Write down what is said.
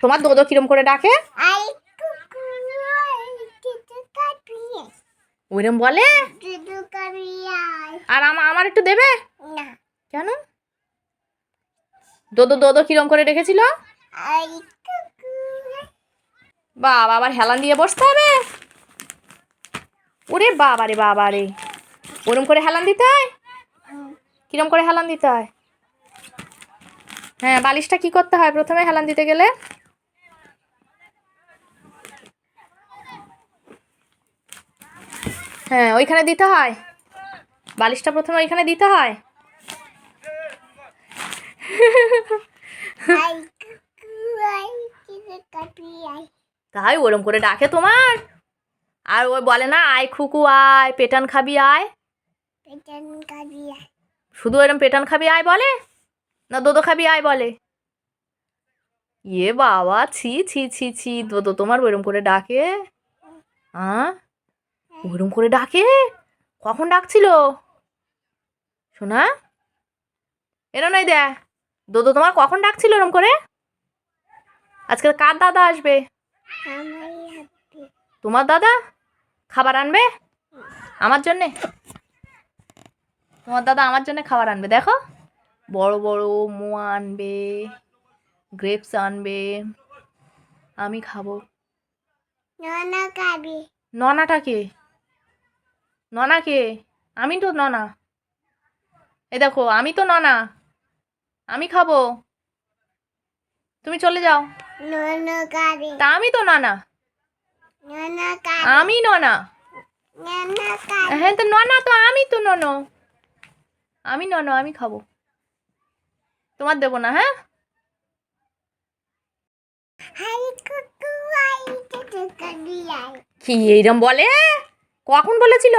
তোমার দোদো কিরম করে ডাকে? ওইরম বলে? আর আমার একটু দেবে? কেন? দোদো দোদো কিরম করে ডেকেছিল? বাবা, আবার হেলান দিয়ে বসতে হবে? ওরে বাবা রে বাবা রে, ওরম করে হেলান দিতে হয়? কিরম করে হেলান দিতে হয়? হ্যাঁ, বালিশটা কি করতে হয় প্রথমে হেলান দিতে গেলে? হ্যাঁ, ওইখানে দিতে হয়। বালিশটা প্রথমে ওইখানে দিতে হয়। তাই ওরম করে ডাকে তোমার? আর ওই বলে না আয় খুকু আয়, পেটান খাবি আয়? শুধু এরম পেটান খাবি আয় বলে, না দোদো খাবি আয় বলে? ইয়ে বাবা, ছি ছি ছি ছি, দোদো তোমার ওরম করে ডাকে? হ্যাঁ, ওরম করে ডাকে? কখন ডাকছিল শোনা? এরা নাই দেখ, দোদো তোমার কখন ডাকছিল ওরম করে? আজকে কার দাদা আসবে? তোমার দাদা খাবার আনবে আমার জন্যে? তোমার দাদা আমার জন্য খাবার আনবে, দেখো বড় বড় মোয়া আনবে, গ্রেপস আনবে, আমি খাবো। ননাটা কে? ননা কে? আমি তো ননা। এই দেখো, আমি তো ননা, আমি খাবো, তুমি চলে যাও। তা আমি তো ননা, আমি ননা। হ্যাঁ, তো ননা তো আমি তো নন, আমি নন, আমি খাবো, তোমার দেবো না। হ্যাঁ, কি এইরম বলে? কখন বলেছিল?